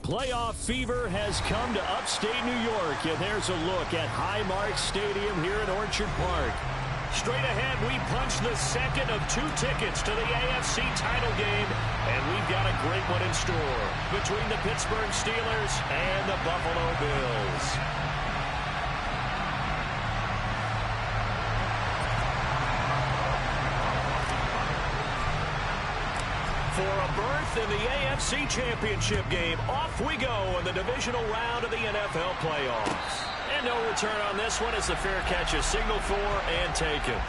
Playoff fever has come to upstate New York, and there's a look at Highmark Stadium here in Orchard Park. Straight ahead, we punch the second of 2 tickets to the AFC title game, and we've got a great one in store between the Pittsburgh Steelers and the Buffalo Bills. For a berth in the AFC Championship game, off we go in the divisional round of the NFL playoffs. And no return on this one as the fair catch is signaled for and taken.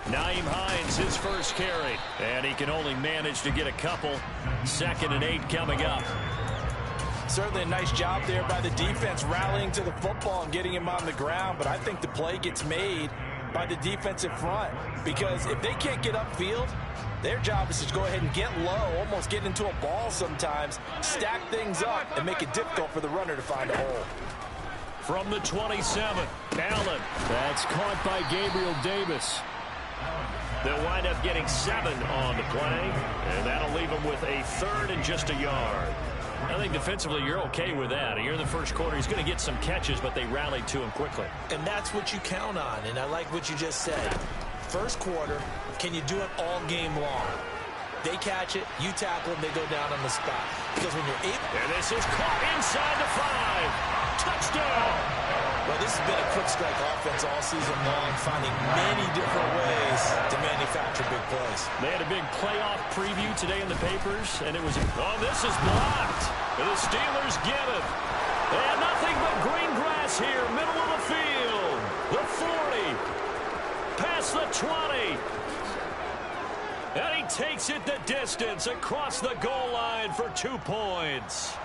Nyheim Hines, his first carry, and he can only manage to get a couple. 2nd and 8 coming up. Certainly a nice job there by the defense rallying to the football and getting him on the ground, but I think the play gets made by the defensive front because if they can't get upfield, their job is to go ahead and get low, almost get into a ball sometimes, stack things up, and make it difficult for the runner to find a hole. From the 27, Allen. That's caught by Gabriel Davis. They'll wind up getting 7 on the play, and that'll leave them with a 3rd and just a yard. I think defensively you're okay with that. Here in the first quarter, he's going to get some catches, but they rallied to him quickly. And that's what you count on, and I like what you just said. First quarter, can you do it all game long? They catch it, you tackle them, they go down on the spot. Because when you're able... And this is caught inside the 5. Touchdown! Well, this has been a quick strike offense all season long, finding many different ways to manufacture big plays. They had a big playoff preview today in the papers, and it was, oh, this is blocked. And the Steelers get it. They have nothing but green grass here, middle of the field. The 40, past the 20. And he takes it the distance across the goal line for 2 points.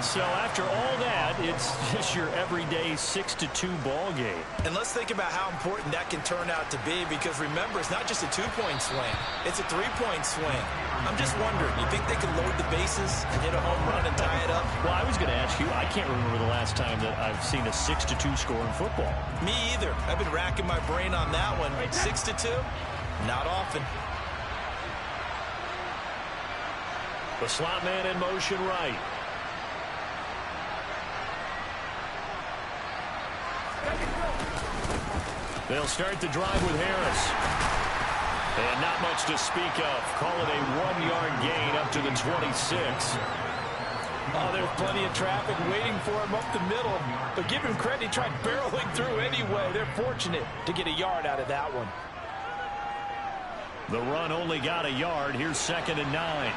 So after all that, it's just your everyday 6-2 ball game. And let's think about how important that can turn out to be, because remember, it's not just a 2-point swing. It's a 3-point swing. I'm just wondering, you think they can load the bases and hit a home run and tie it up? Well, I was going to ask you, I can't remember the last time that I've seen a 6-2 score in football. Me either. I've been racking my brain on that one. 6-2? Not often. The slot man in motion right. They'll start the drive with Harris. And not much to speak of. Call it a 1-yard gain up to the 26. Oh, there's plenty of traffic waiting for him up the middle. But give him credit, he tried barreling through anyway. They're fortunate to get a yard out of that one. The run only got a yard. Here's 2nd and 9.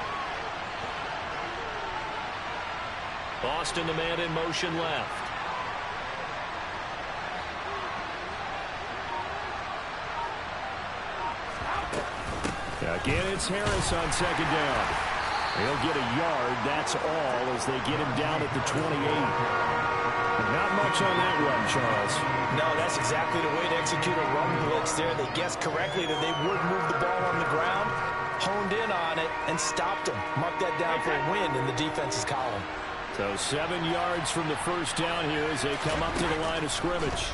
Boston, the man in motion left. Again, it's Harris on 2nd down. He'll get a yard, that's all, as they get him down at the 28. Not much on that run, Charles. No, that's exactly the way to execute a run blitz there. They guessed correctly that they would move the ball on the ground, honed in on it, and stopped them. Mark that down for a win in the defense's column. So 7 yards from the first down here as they come up to the line of scrimmage.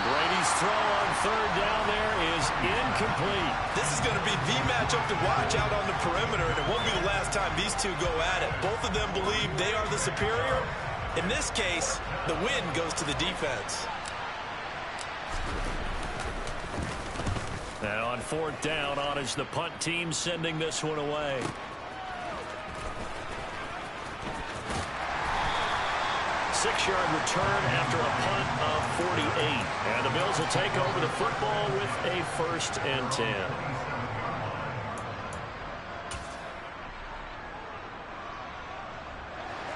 Brady's throw on 3rd down there is incomplete. This is going to be the matchup to watch out on the perimeter, and it won't be the last time these two go at it. Both of them believe they are the superior. In this case, the win goes to the defense. Now on 4th down, on is the punt team sending this one away. 6-yard return after a punt of 48. And the Bills will take over the football with a 1st and 10.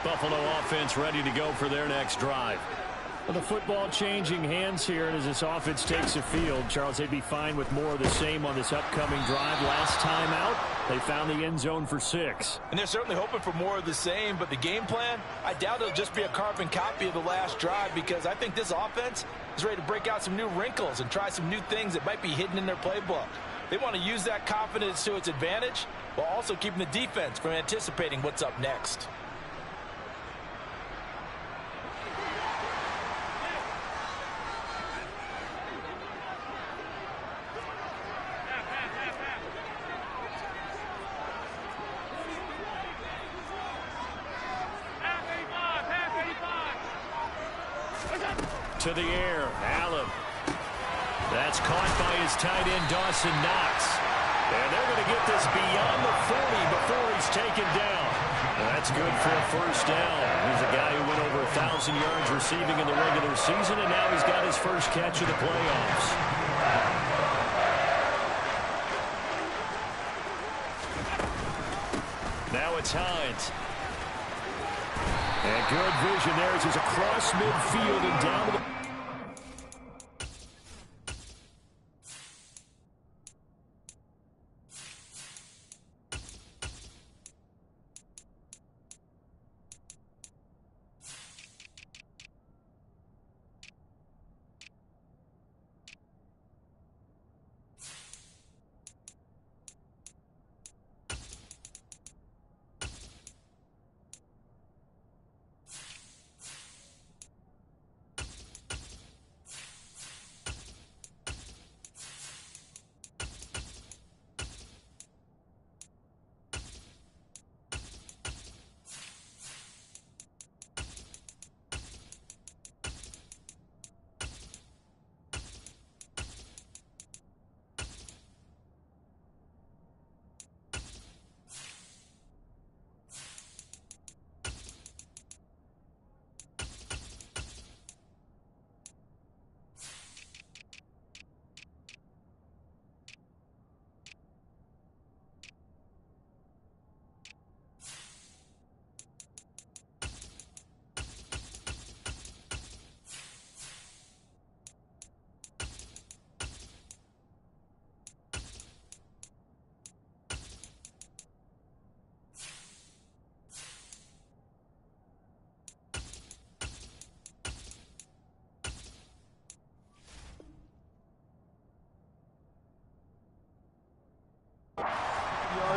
Buffalo offense ready to go for their next drive. Well, the football changing hands here, and as this offense takes the field, Charles, they'd be fine with more of the same on this upcoming drive. Last time out, they found the end zone for 6. And they're certainly hoping for more of the same, but the game plan, I doubt it'll just be a carbon copy of the last drive, because I think this offense is ready to break out some new wrinkles and try some new things that might be hidden in their playbook. They want to use that confidence to its advantage while also keeping the defense from anticipating what's up next. To the air, Allen. That's caught by his tight end, Dawson Knox. And they're going to get this beyond the 40 before he's taken down. That's good for a 1st down. He's a guy who went over 1,000 yards receiving in the regular season, and now he's got his first catch of the playoffs. Now it's Hines. And good vision there as he's across midfield and down to the...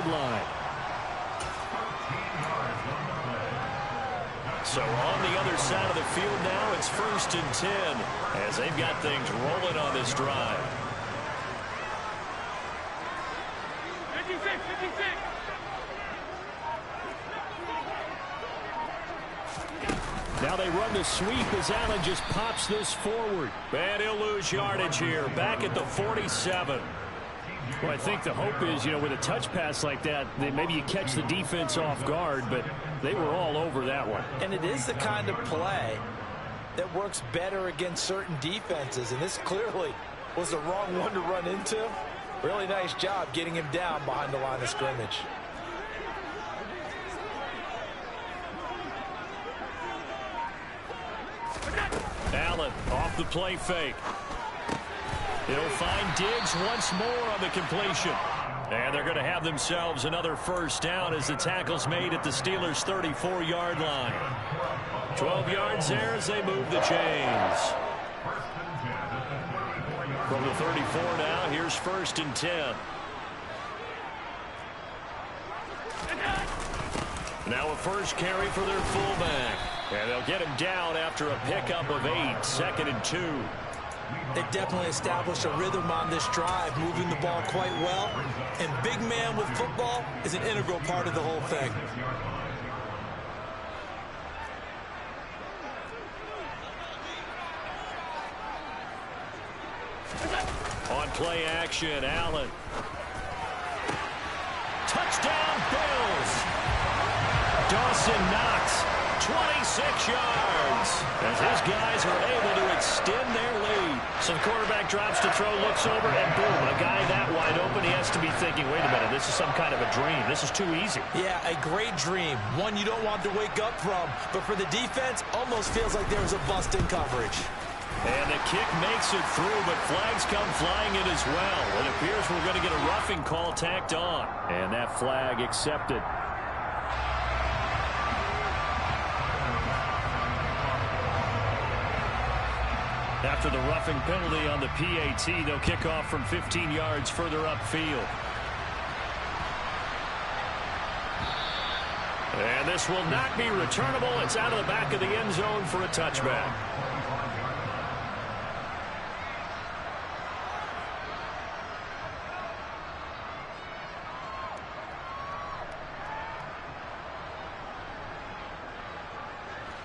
line. So on the other side of the field now, it's 1st and 10 as they've got things rolling on this drive. 56. Now they run the sweep as Allen just pops this forward. And he'll lose yardage here, back at the 47. Well, I think the hope is, with a touch pass like that, maybe you catch the defense off guard, but they were all over that one. And it is the kind of play that works better against certain defenses, and this clearly was the wrong one to run into. Really nice job getting him down behind the line of scrimmage. Allen off the play fake. He'll find Diggs once more on the completion. And they're going to have themselves another 1st down as the tackle's made at the Steelers' 34-yard line. 12 yards there as they move the chains. From the 34 now, here's 1st and 10. Now a first carry for their fullback. And they'll get him down after a pickup of 8, 2nd and 2. They definitely established a rhythm on this drive, moving the ball quite well. And big man with football is an integral part of the whole thing. On play action, Allen. Touchdown, Bills. Dawson Knox, 26 yards. As his guys are able to extend their lead. So the quarterback drops to throw, looks over, and boom, a guy that wide open, he has to be thinking, wait a minute, this is some kind of a dream. This is too easy. Yeah, a great dream. One you don't want to wake up from. But for the defense, almost feels like there was a bust in coverage. And the kick makes it through, but flags come flying in as well. It appears we're going to get a roughing call tacked on. And that flag accepted. After the roughing penalty on the PAT, they'll kick off from 15 yards further upfield. And this will not be returnable. It's out of the back of the end zone for a touchback.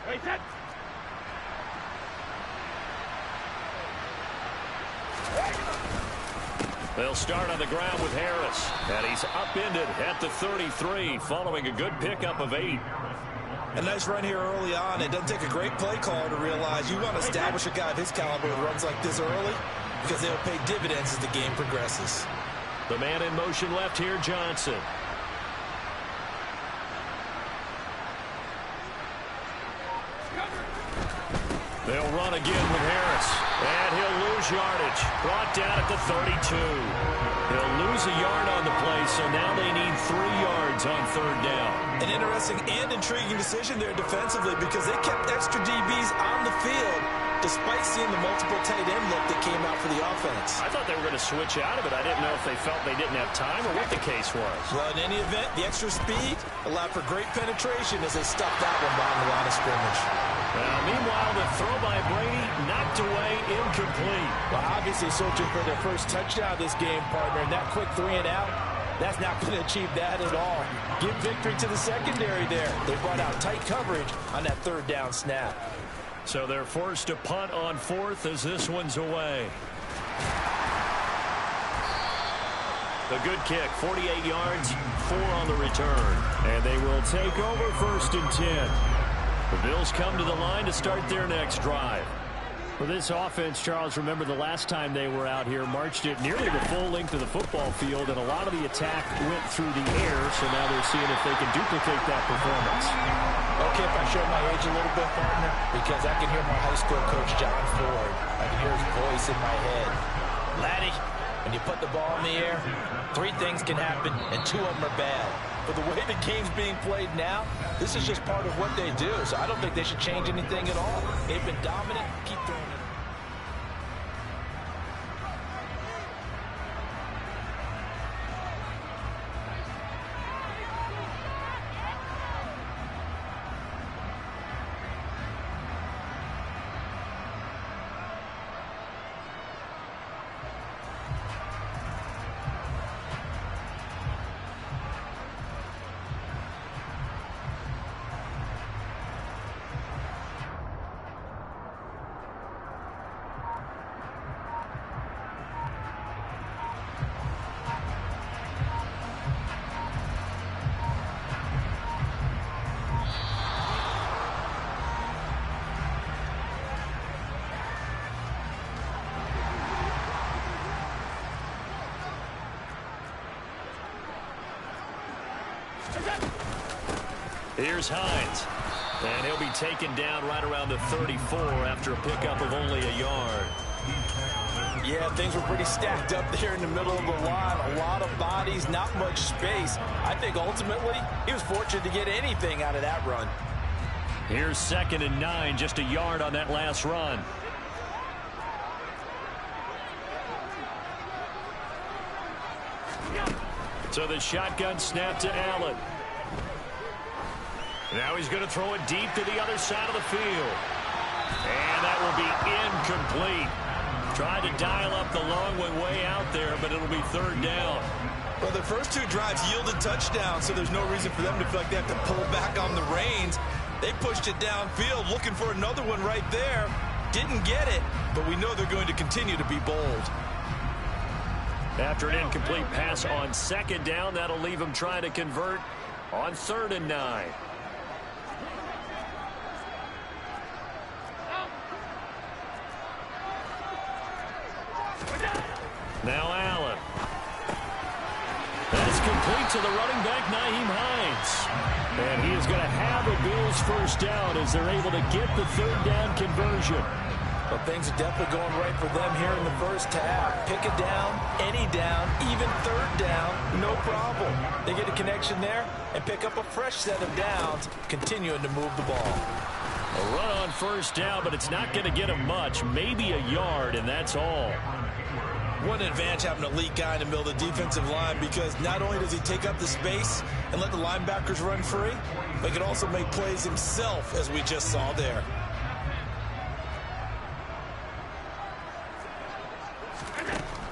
Hey, set. They'll start on the ground with Harris. And he's upended at the 33 following a good pickup of 8. A nice run here early on. It doesn't take a great play caller to realize you want to establish a guy of his caliber with runs like this early because they'll pay dividends as the game progresses. The man in motion left here, Johnson. They'll run again with Harris. And he'll lose yardage. Brought down at the 32. He'll lose a yard on the play, so now they need 3 yards on third down. An interesting and intriguing decision there defensively because they kept extra DBs on the field despite seeing the multiple tight end look that came out for the offense. I thought they were going to switch out of it. I didn't know if they felt they didn't have time or what the case was. Well, in any event, the extra speed allowed for great penetration as they stuffed that one behind the line of scrimmage. Meanwhile, the throw by Brady knocked away, incomplete. Well, obviously searching for their first touchdown this game, partner, and that quick 3 and out, that's not going to achieve that at all. Give victory to the secondary there. They brought out tight coverage on that third down snap. So they're forced to punt on 4th as this one's away. A good kick, 48 yards, 4 on the return. And they will take over 1st and 10. The Bills come to the line to start their next drive. For this offense, Charles, remember the last time they were out here, marched it nearly the full length of the football field, and a lot of the attack went through the air, so now they're seeing if they can duplicate that performance. Okay, if I show my age a little bit, partner, because I can hear my high school coach, John Ford. I can hear his voice in my head. Laddie, when you put the ball in the air, 3 things can happen, and 2 of them are bad. But the way the game's being played now, this is just part of what they do. So I don't think they should change anything at all. They've been dominant. Keep throwing it. Here's Hines. And he'll be taken down right around the 34 after a pickup of only a yard. Yeah, things were pretty stacked up there in the middle of the line. A lot of bodies, not much space. I think ultimately he was fortunate to get anything out of that run. Here's 2nd and 9, just a yard on that last run. So the shotgun snap to Allen. Now he's going to throw it deep to the other side of the field. And that will be incomplete. Tried to dial up the long way out there, but it'll be 3rd down. Well, the first 2 drives yielded touchdowns, so there's no reason for them to feel like they have to pull back on the reins. They pushed it downfield, looking for another one right there. Didn't get it, but we know they're going to continue to be bold. After an incomplete pass on 2nd down, that'll leave them trying to convert on 3rd and 9. complete to the running back, Nyheim Hines. And he is going to have a Bills first down as they're able to get the third down conversion. Well, things are definitely going right for them here in the first half. Pick a down, any down, even third down, no problem. They get a connection there and pick up a fresh set of downs, continuing to move the ball. A run on first down, but it's not going to get him much. Maybe a yard, and that's all. What an advantage having an elite guy in the middle of the defensive line, because not only does he take up the space and let the linebackers run free, but he can also make plays himself, as we just saw there.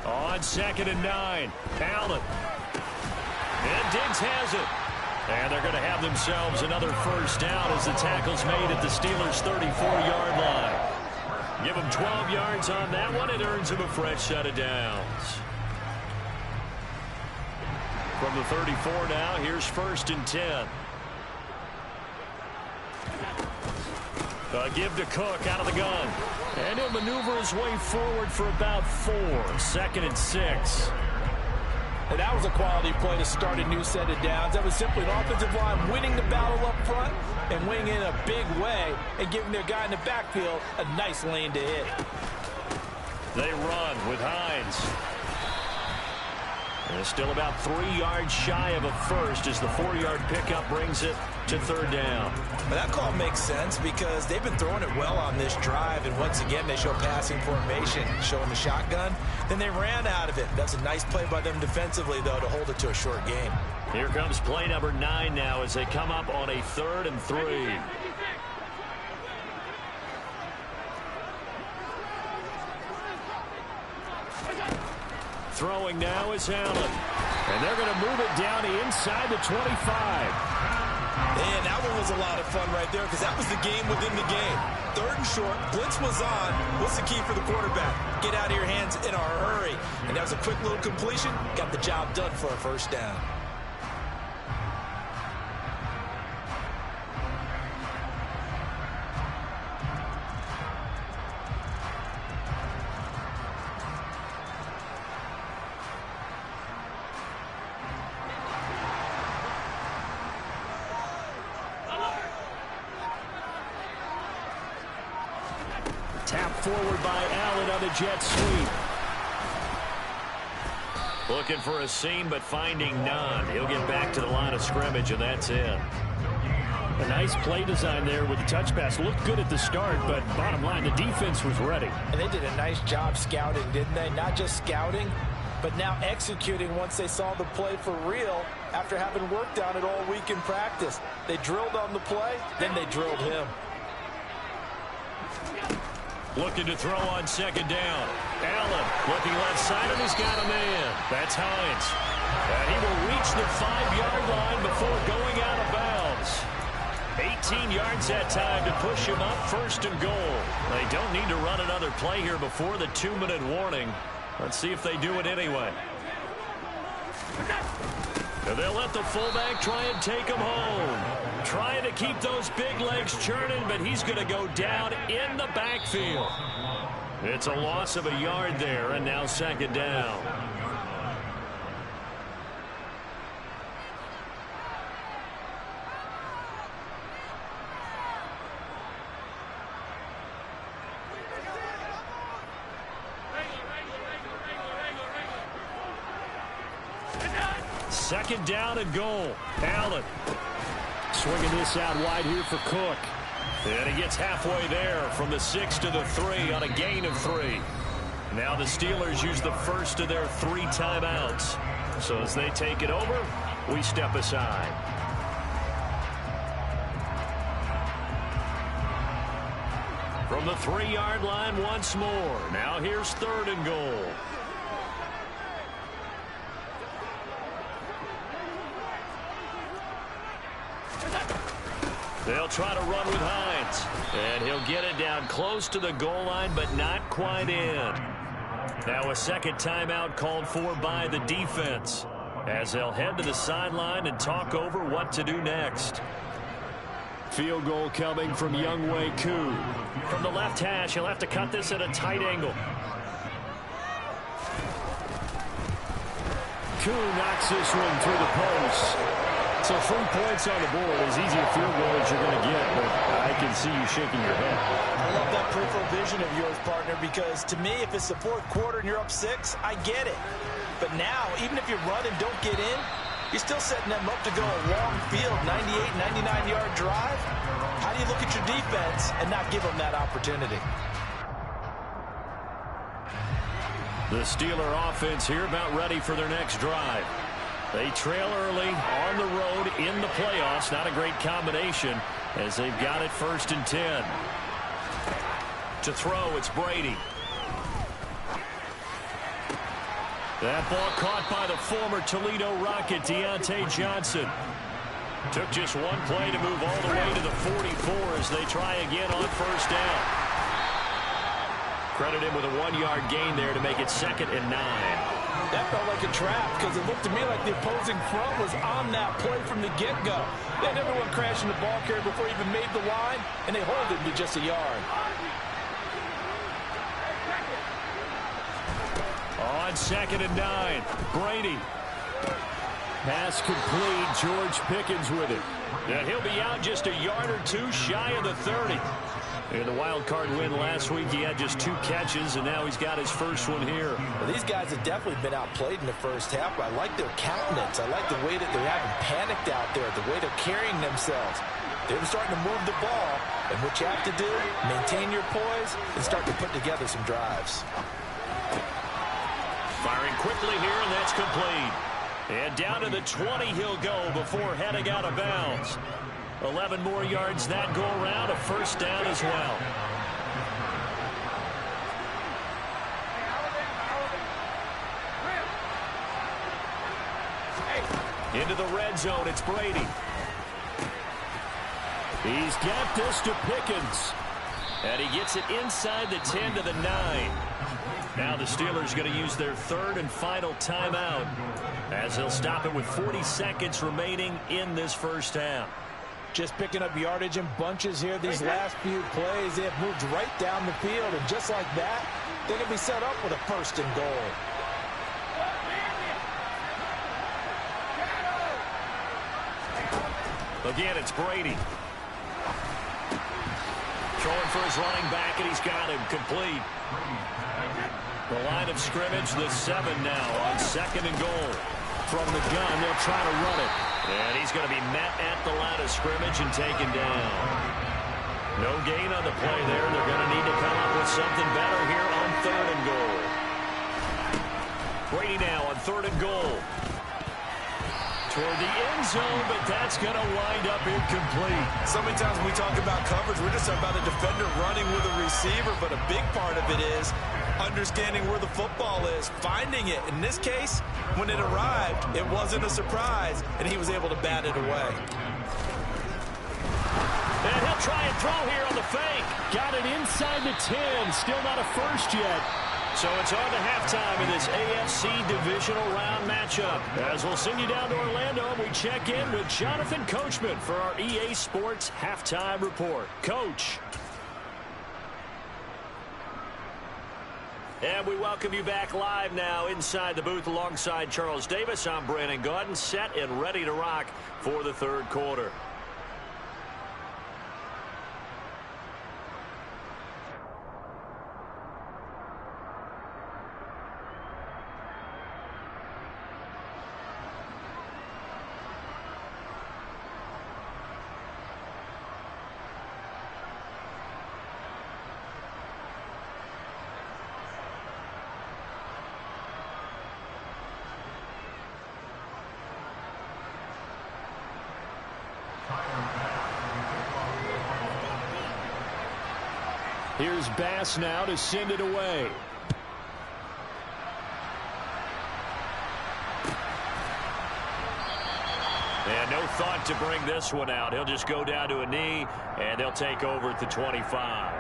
On 2nd and 9, Allen. And Diggs has it. And they're going to have themselves another first down as the tackle's made at the Steelers' 34-yard line. Give them 12 yards on that one. It earns them a fresh set of downs. From the 34 now, here's 1st and 10. Give to Cook out of the gun. And he'll maneuver his way forward for about 4. 2nd and 6. And that was a quality play to start a new set of downs. That was simply an offensive line winning the battle up front and winning in a big way and giving their guy in the backfield a nice lane to hit. They run with Hines. And still about 3 yards shy of a first as the 4-yard pickup brings it to third down. But that call makes sense because they've been throwing it well on this drive, and once again they show passing formation, showing the shotgun. Then they ran out of it. That's a nice play by them defensively, though, to hold it to a short game. Here comes play number 9 now as they come up on a 3rd and 3. Throwing now is Allen. And they're going to move it down inside the 25. And that one was a lot of fun right there because that was the game within the game. 3rd and short, blitz was on. What's the key for the quarterback? Get out of your hands in a hurry. And that was a quick little completion. Got the job done for a first down. Forward by Allen on the jet sweep. Looking for a seam, but finding none. He'll get back to the line of scrimmage, and that's it. A nice play design there with the touch pass. Looked good at the start, but bottom line, the defense was ready. And they did a nice job scouting, didn't they? Not just scouting, but now executing once they saw the play for real after having worked on it all week in practice. They drilled on the play, then they drilled him. Looking to throw on 2nd down. Allen looking left side, and he's got a man. That's Hines. And he will reach the 5-yard line before going out of bounds. 18 yards that time to push him up 1st and goal. They don't need to run another play here before the 2-minute warning. Let's see if they do it anyway. And they'll let the fullback try and take him home. Trying to keep those big legs churning, but he's going to go down in the backfield. It's a loss of a yard there, and now 2nd down. Second down and goal. Allen swinging this out wide here for Cook. And he gets halfway there from the 6 to the 3 on a gain of 3. Now the Steelers use the first of their 3 timeouts. So as they take it over, we step aside. From the 3-yard line once more. Now here's 3rd and goal. They'll try to run with Hines. And he'll get it down close to the goal line, but not quite in. Now a second timeout called for by the defense as they'll head to the sideline and talk over what to do next. Field goal coming from Younghoe Koo. From the left hash, he'll have to cut this at a tight angle. Koo knocks this one through the post. So 3 points on the board, as easy a field goal as you're going to get, but I can see you shaking your head. I love that peripheral vision of yours, partner, because to me, if it's the 4th quarter and you're up 6, I get it. But now, even if you run and don't get in, you're still setting them up to go a long field, 98, 99-yard drive. How do you look at your defense and not give them that opportunity? The Steeler offense here about ready for their next drive. They trail early on the road in the playoffs. Not a great combination as they've got it 1st and 10. To throw, it's Brady. That ball caught by the former Toledo Rocket, Deontay Johnson. Took just one play to move all the way to the 44 as they try again on 1st down. Credit him with a 1-yard gain there to make it 2nd and 9. That felt like a trap because it looked to me like the opposing front was on that play from the get-go. They had everyone crashing the ball carrier before he even made the line, and they hold it to just a yard. On 2nd and 9, Brady. Pass complete, George Pickens with it. And he'll be out just a yard or 2 shy of the 30. In the wild card win last week, he had just 2 catches, and now he's got his first one here. Well, these guys have definitely been outplayed in the first half, but I like their countenance. I like the way that they haven't panicked out there, the way they're carrying themselves. They're starting to move the ball, and what you have to do, maintain your poise and start to put together some drives. Firing quickly here, and that's complete. And down to the 20 he'll go before heading out of bounds. 11 more yards that go around, a 1st down as well. Into the red zone, it's Brady. He's got this to Pickens. And he gets it inside the 10 to the 9. Now the Steelers going to use their 3rd and final timeout as they'll stop it with 40 seconds remaining in this first half. Just picking up yardage in bunches here. These last few plays, they have moved right down the field. And just like that, they're going to be set up with a 1st and goal. Again, it's Brady. Throwing for his running back, and he's got him complete. The line of scrimmage, the 7 now on 2nd and goal. From the gun, they'll try to run it. And he's going to be met at the line of scrimmage and taken down. No gain on the play there. They're going to need to come up with something better here on 3rd and goal. Brady now on 3rd and goal. Toward the end zone, but that's going to wind up incomplete. So many times when we talk about coverage, we're just talking about a defender running with a receiver, but a big part of it is understanding where the football is, finding it. In this case, when it arrived, it wasn't a surprise, and he was able to bat it away. And he'll try and throw here on the fake. Got it inside the 10. Still not a 1st yet. So it's on to halftime in this AFC divisional round matchup. As we'll send you down to Orlando, we check in with Jonathan Coachman for our EA Sports Halftime Report. Coach. And we welcome you back live now inside the booth alongside Charles Davis. I'm Brandon Gaudin, set and ready to rock for the 3rd quarter. Here's Bass now to send it away. And no thought to bring this one out. He'll just go down to a knee, and they'll take over at the 25.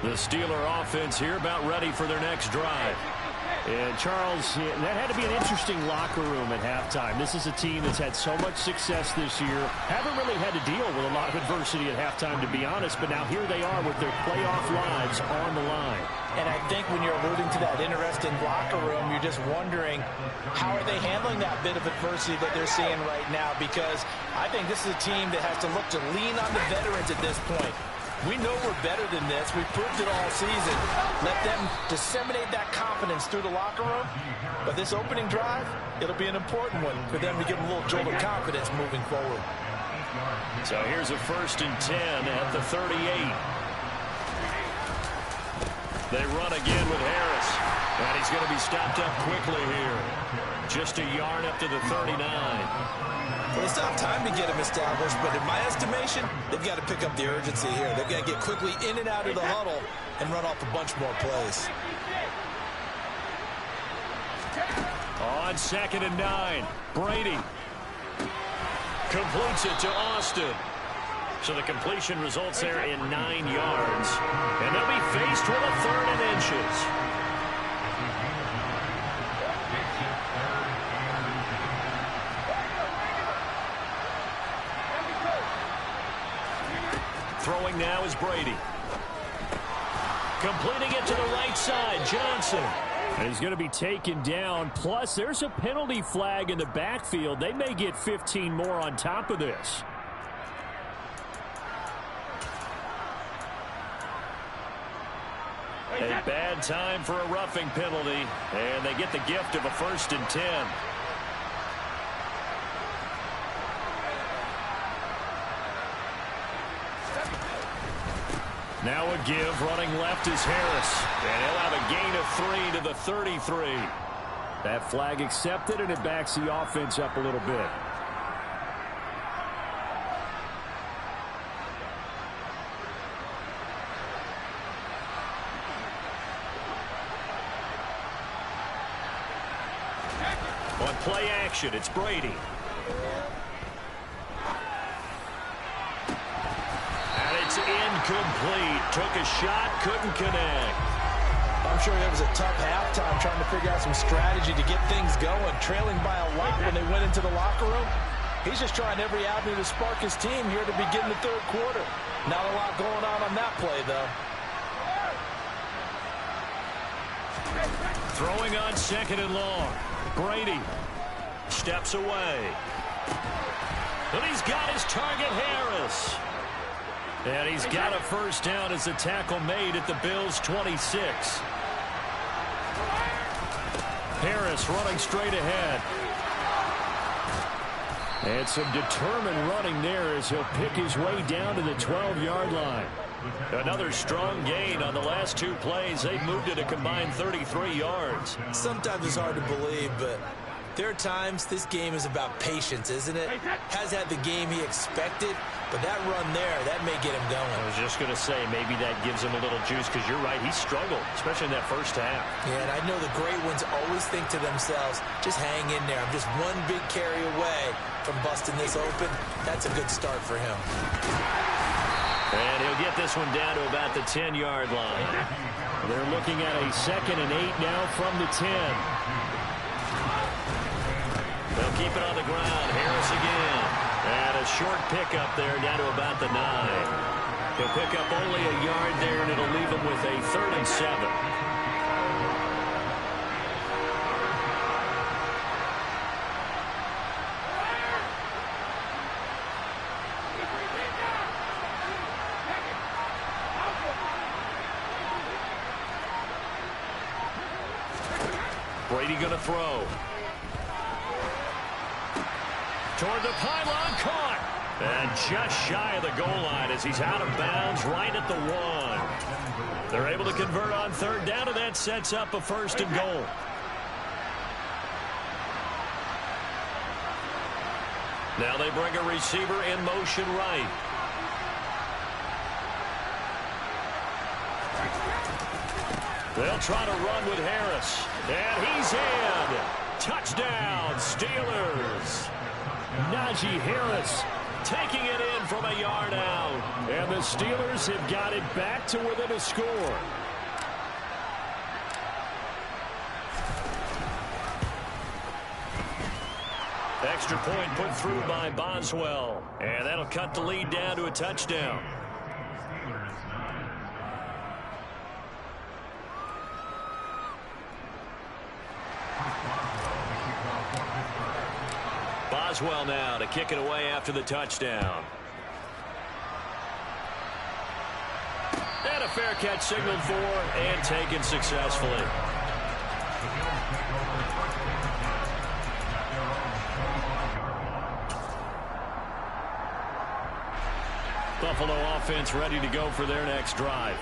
The Steeler offense here about ready for their next drive. And, Charles, that had to be an interesting locker room at halftime. This is a team that's had so much success this year. Haven't really had to deal with a lot of adversity at halftime, to be honest. But now here they are with their playoff lives on the line. And I think when you're alluding to that interesting locker room, you're just wondering how are they handling that bit of adversity that they're seeing right now, because I think this is a team that has to look to lean on the veterans at this point. We know we're better than this. We've proved it all season. Let them disseminate that confidence through the locker room. But this opening drive, it'll be an important one for them to give them a little jolt of confidence moving forward. So here's a 1st and 10 at the 38. They run again with Harris. And he's going to be stopped up quickly here. Just a yard up to the 39. Well, they still have time to get him established, but in my estimation, they've got to pick up the urgency here. They've got to get quickly in and out of the huddle and run off a bunch more plays. On 2nd and 9, Brady completes it to Austin. So the completion results there in 9 yards. And they'll be faced with a 3rd and inches. Throwing now is Brady. Completing it to the right side, Johnson. And he's going to be taken down. Plus, there's a penalty flag in the backfield. They may get 15 more on top of this. A bad time for a roughing penalty. And they get the gift of a 1st and 10. Now a give, running left is Harris. And he'll have a gain of 3 to the 33. That flag accepted, and it backs the offense up a little bit. On play action, it's Brady. Incomplete. Took a shot, couldn't connect. I'm sure it was a tough halftime trying to figure out some strategy to get things going. Trailing by a lot when they went into the locker room. He's just trying every avenue to spark his team here to begin the 3rd quarter. Not a lot going on that play, though. Throwing on 2nd and long. Brady steps away. And he's got his target, Harris. And he's got a 1st down as the tackle made at the Bills' 26. Harris running straight ahead. And some determined running there as he'll pick his way down to the 12-yard line. Another strong gain on the last 2 plays. They've moved it a combined 33 yards. Sometimes it's hard to believe, but there are times this game is about patience, isn't it? Has had the game he expected, but that run there, that may get him going. I was just going to say, maybe that gives him a little juice, because you're right, he struggled, especially in that 1st half. Yeah, and I know the great ones always think to themselves, just hang in there. I'm just one big carry away from busting this open. That's a good start for him. And he'll get this one down to about the 10-yard line. They're looking at a 2nd and 8 now from the 10. They'll keep it on the ground. Harris again. And a short pickup there down to about the 9. He'll pick up only a yard there, and it'll leave him with a 3rd and 7. Brady going to throw. Toward the pylon, caught. And just shy of the goal line as he's out of bounds right at the 1. They're able to convert on 3rd down, and that sets up a 1st and goal. Now they bring a receiver in motion right. They'll try to run with Harris. And he's in. Touchdown, Steelers. Najee Harris taking it in from a yard out. And the Steelers have got it back to within a score. Extra point put through by Boswell. And that'll cut the lead down to a touchdown. Boswell now to kick it away after the touchdown. And a fair catch signaled for and taken successfully. Buffalo offense ready to go for their next drive.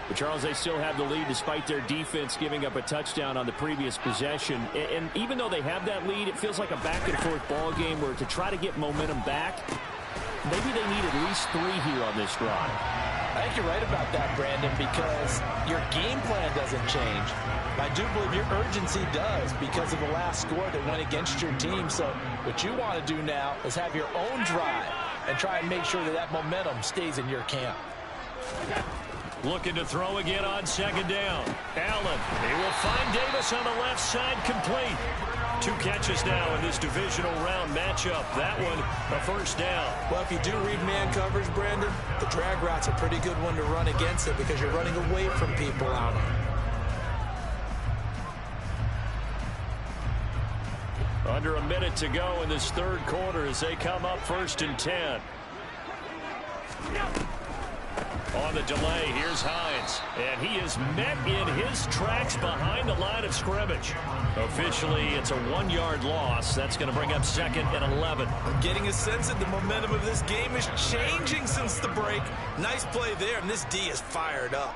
But Charles, they still have the lead despite their defense giving up a touchdown on the previous possession. And even though they have that lead, it feels like a back-and-forth ball game where to try to get momentum back, maybe they need at least 3 here on this drive. I think you're right about that, Brandon, because your game plan doesn't change. I do believe your urgency does because of the last score that went against your team. So what you want to do now is have your own drive and try and make sure that that momentum stays in your camp. Looking to throw again on second down. Allen, he will find Davis on the left side, complete. 2 catches now in this divisional round matchup. That one, a first down. Well, if you do read man coverage, Brandon, the drag route's a pretty good one to run against it because you're running away from people out on it. Under a minute to go in this third quarter as they come up 1st and 10. On the delay, here's Hines. And he is met in his tracks behind the line of scrimmage. Officially, it's a 1-yard loss. That's going to bring up 2nd and 11. I'm getting a sense that the momentum of this game is changing since the break. Nice play there, and this D is fired up.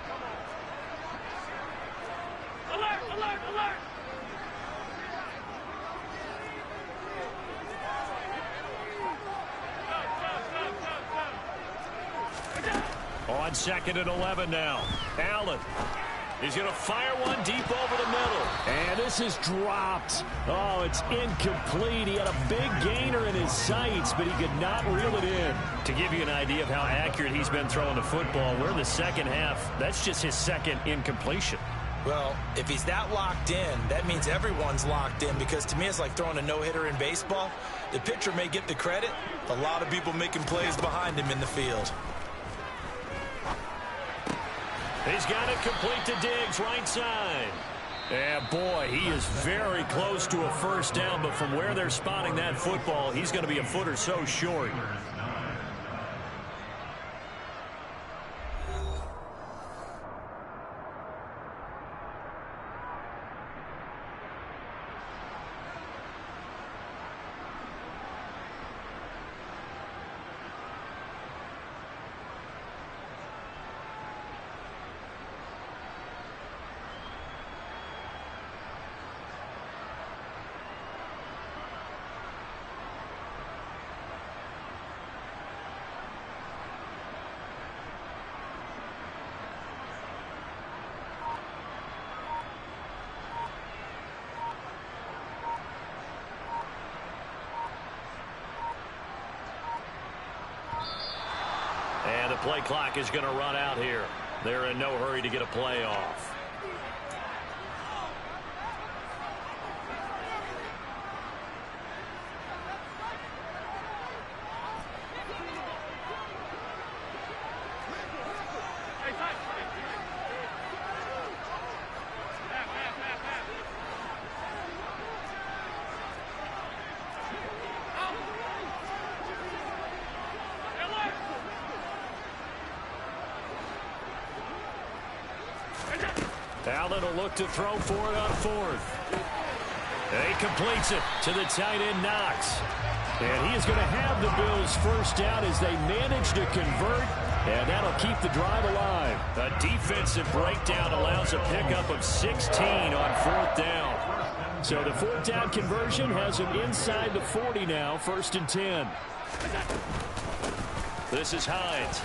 Alert, alert, alert! On 2nd and 11 now. Allen. He's going to fire one deep over the middle. And this is dropped. Oh, it's incomplete. He had a big gainer in his sights, but he could not reel it in. To give you an idea of how accurate he's been throwing the football, we're in the second half. That's just his 2nd incompletion. Well, if he's that locked in, that means everyone's locked in because to me it's like throwing a no-hitter in baseball. The pitcher may get the credit. A lot of people making plays behind him in the field. He's got it complete to Diggs, right side. And boy, he is very close to a first down, but from where they're spotting that football, he's going to be a foot or so short. And the play clock is going to run out here. They're in no hurry to get a play off. Allen will look to throw for it on 4th. He completes it to the tight end, Knox. And he is going to have the Bills first down as they manage to convert, and that'll keep the drive alive. A defensive breakdown allows a pickup of 16 on 4th down. So the 4th down conversion has him inside the 40 now, 1st and 10. This is Hines.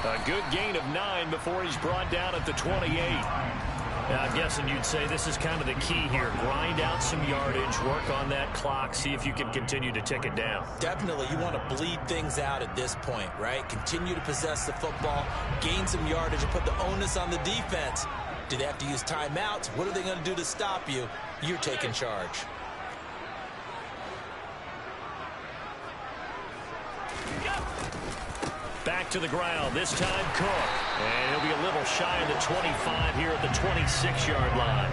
A good gain of 9 before he's brought down at the 28. I'm guessing you'd say this is kind of the key here. Grind out some yardage, work on that clock, see if you can continue to tick it down. Definitely, you want to bleed things out at this point, right? Continue to possess the football, gain some yardage, and put the onus on the defense. Do they have to use timeouts? What are they going to do to stop you? You're taking charge. to the ground. This time Cook. And he'll be a little shy of the 25 here at the 26-yard line.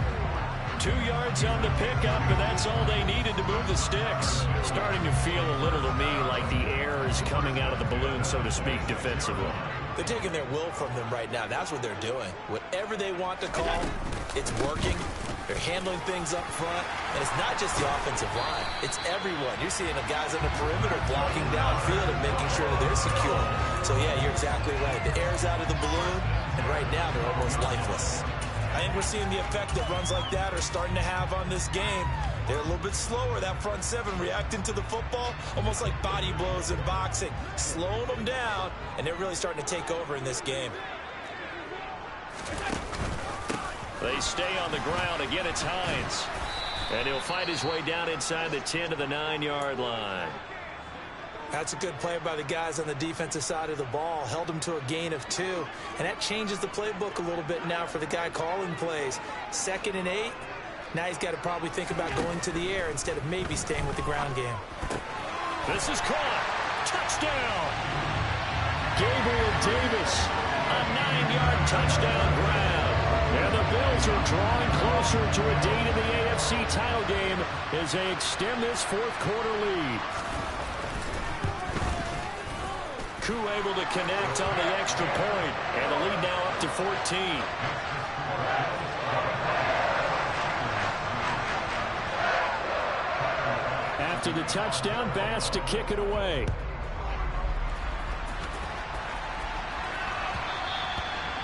2 yards on the pickup, and that's all they needed to move the sticks. Starting to feel a little to me like the air is coming out of the balloon, so to speak, defensively. They're taking their will from them right now. That's what they're doing. Whatever they want to call, it's working. They're handling things up front, and it's not just the offensive line. It's everyone. You're seeing the guys on the perimeter blocking downfield and making sure that they're secure. So, yeah, you're exactly right. The air's out of the balloon, and right now they're almost lifeless. I think we're seeing the effect that runs like that are starting to have on this game. They're a little bit slower, that front seven, reacting to the football, almost like body blows in boxing, slowing them down, and they're really starting to take over in this game. They stay on the ground. Again, it's Hines. And he'll fight his way down inside the 10 to the 9-yard line. That's a good play by the guys on the defensive side of the ball. Held them to a gain of 2. And that changes the playbook a little bit now for the guy calling plays. 2nd and 8. Now he's got to probably think about going to the air instead of maybe staying with the ground game. This is caught. Touchdown. Gabriel Davis. A 9-yard touchdown grab. And the Bills are drawing closer to a date in the AFC title game as they extend this fourth-quarter lead. Koo able to connect on the extra point, and the lead now up to 14. After the touchdown, Bass to kick it away.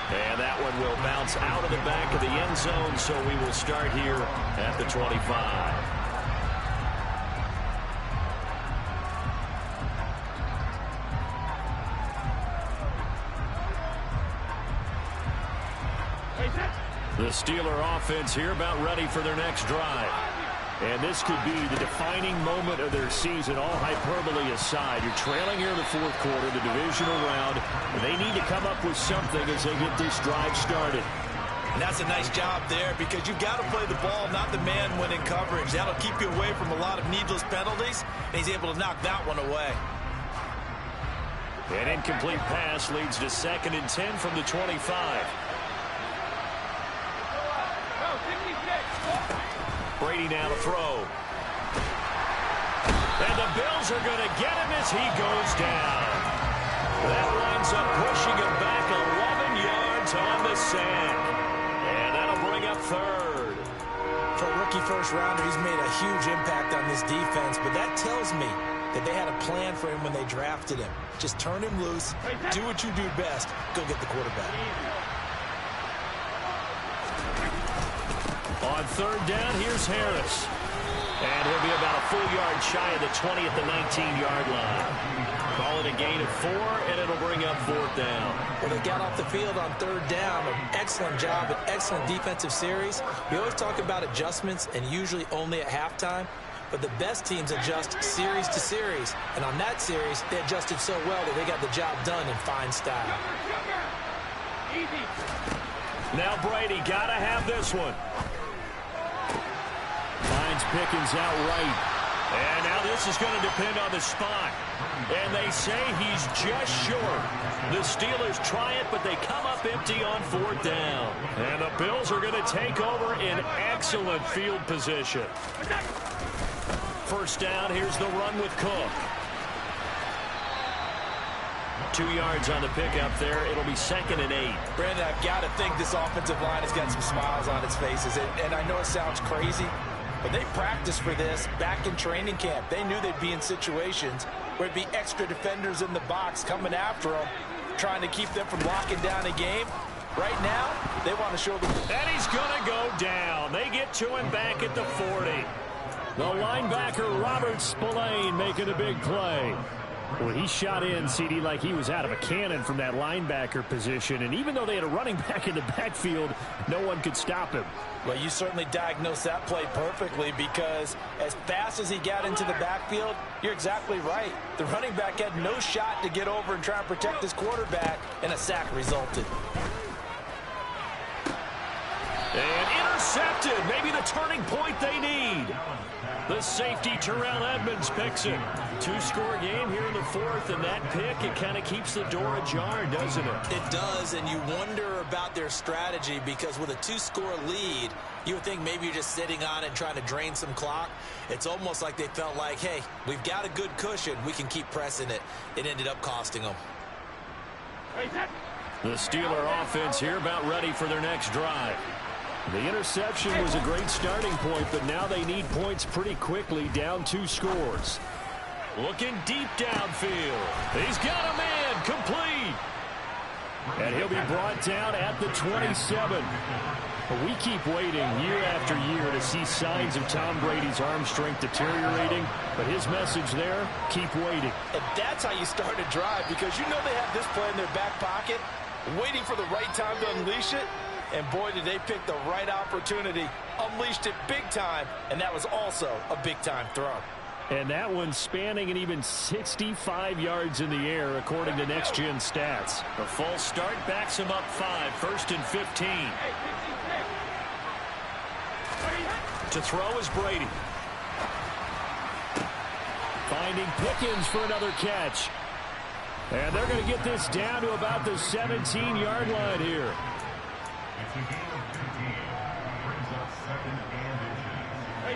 And that one will bounce out of the back of the end zone, so we will start here at the 25. The Steeler offense here about ready for their next drive. And this could be the defining moment of their season, all hyperbole aside. You're trailing here in the fourth quarter, the divisional round. They need to come up with something as they get this drive started. And that's a nice job there because you've got to play the ball, not the man when in coverage. That'll keep you away from a lot of needless penalties, and he's able to knock that one away. An incomplete pass leads to 2nd and 10 from the 25. Brady now to throw. And the Bills are going to get him as he goes down. That winds up pushing him back 11 yards on the sack. And that'll bring up 3rd. For a rookie first-rounder, he's made a huge impact on this defense, but that tells me that they had a plan for him when they drafted him. Just turn him loose, do what you do best, go get the quarterback. On 3rd down, here's Harris. And he'll be about a full yard shy of the 20 at the 19-yard line. Call it a gain of 4, and it'll bring up 4th down. Well, they got off the field on 3rd down. An excellent job, an excellent defensive series. We always talk about adjustments, and usually only at halftime. But the best teams adjust series to series. And on that series, they adjusted so well that they got the job done in fine style. Now Brady got to have this one. Finds Pickens out right. And now this is going to depend on the spot. And they say he's just short. The Steelers try it, but they come up empty on 4th down. And the Bills are going to take over in excellent field position. 1st down, here's the run with Cook. 2 yards on the pickup there. It'll be 2nd and 8. Brandon, I've got to think this offensive line has got some smiles on its faces. And I know it sounds crazy, but they practiced for this back in training camp. They knew they'd be in situations where it'd be extra defenders in the box coming after them, trying to keep them from locking down a game. Right now, they want to show them. And he's going to go down. They get to him back at the 40. The linebacker, Robert Spillane, making a big play. Well, he shot in, CD, like he was out of a cannon from that linebacker position. And even though they had a running back in the backfield, no one could stop him. Well, you certainly diagnosed that play perfectly because as fast as he got into the backfield, you're exactly right. The running back had no shot to get over and try and protect his quarterback, and a sack resulted. And intercepted, maybe the turning point they need. The safety, Terrell Edmunds, picks it. Two-score game here in the fourth, and that pick, it kind of keeps the door ajar, doesn't it? It does, and you wonder about their strategy because with a two-score lead, you would think maybe you're just sitting on it and trying to drain some clock. It's almost like they felt like, hey, we've got a good cushion. We can keep pressing it. It ended up costing them. The Steeler offense here about ready for their next drive. The interception was a great starting point, but now they need points pretty quickly, down 2 scores. Looking deep downfield. He's got a man, complete. And he'll be brought down at the 27. We keep waiting year after year to see signs of Tom Brady's arm strength deteriorating, but his message there, keep waiting. And that's how you start a drive, because you know they have this play in their back pocket, waiting for the right time to unleash it. And boy, did they pick the right opportunity, unleashed it big time, and that was also a big-time throw. And that one spanning and even 65 yards in the air, according to Next Gen Stats. The false start backs him up 5, 1st and 15. To throw is Brady. Finding Pickens for another catch. And they're going to get this down to about the 17-yard line here.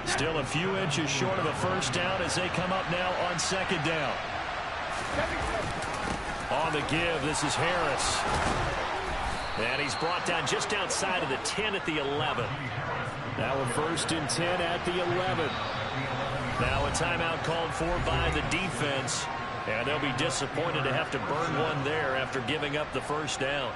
Still a few inches short of a first down as they come up now on second down. On the give, this is Harris. And he's brought down just outside of the 10 at the 11. Now a 1st and 10 at the 11. Now a timeout called for by the defense. And they'll be disappointed to have to burn one there after giving up the first down.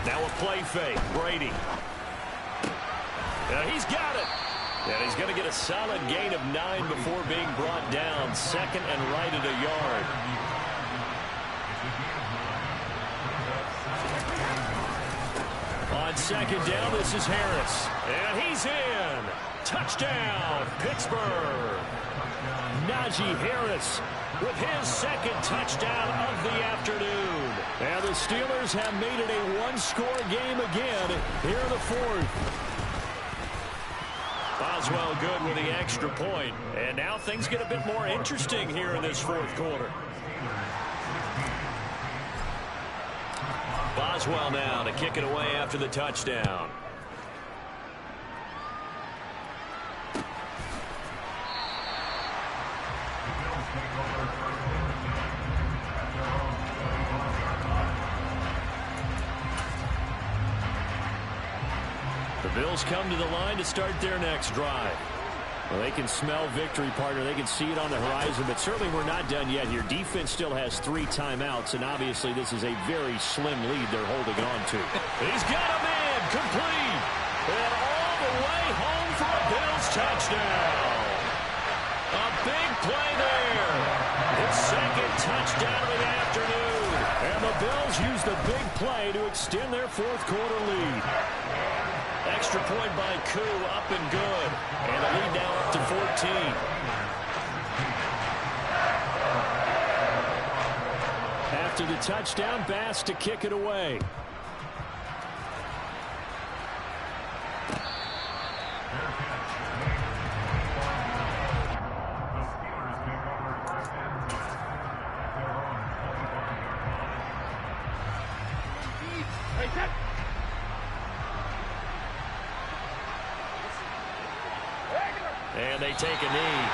Now a play fake. Brady. He's got it. And he's going to get a solid gain of 9 before being brought down. 2nd and right at a yard. On second down, this is Harris. And he's in. Touchdown, Pittsburgh. Najee Harris with his 2nd touchdown of the afternoon. And the Steelers have made it a one-score game again here in the fourth. Boswell good with the extra point. And now things get a bit more interesting here in this fourth quarter. Boswell now to kick it away after the touchdown. The Bills come to the line to start their next drive. Well, they can smell victory, partner. They can see it on the horizon, but certainly we're not done yet here. Defense still has 3 timeouts, and obviously this is a very slim lead they're holding on to. He's got a man, complete, and all the way home for a Bills touchdown. A big play there. His 2nd touchdown of the afternoon. And the Bills use the big play to extend their fourth quarter lead. Extra point by Koo, up and good. And the lead now up to 14. After the touchdown, Bass to kick it away. And they take a knee.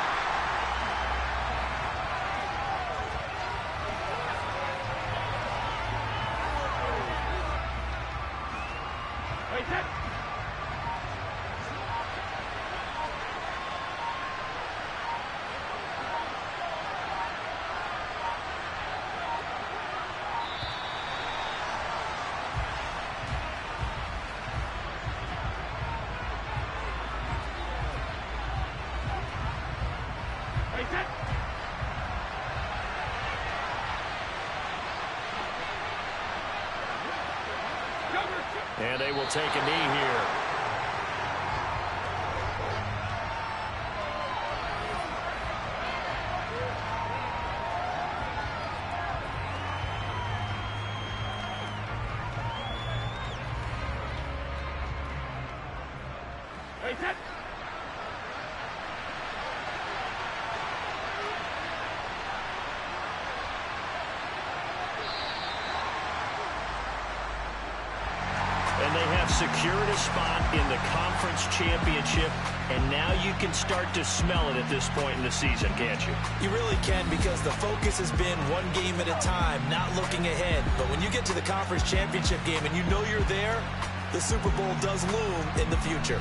And they will take a knee here. And they have secured a spot in the conference championship, and now you can start to smell it at this point in the season, can't you? You really can, because the focus has been one game at a time, not looking ahead. But when you get to the conference championship game and you know you're there, the Super Bowl does loom in the future.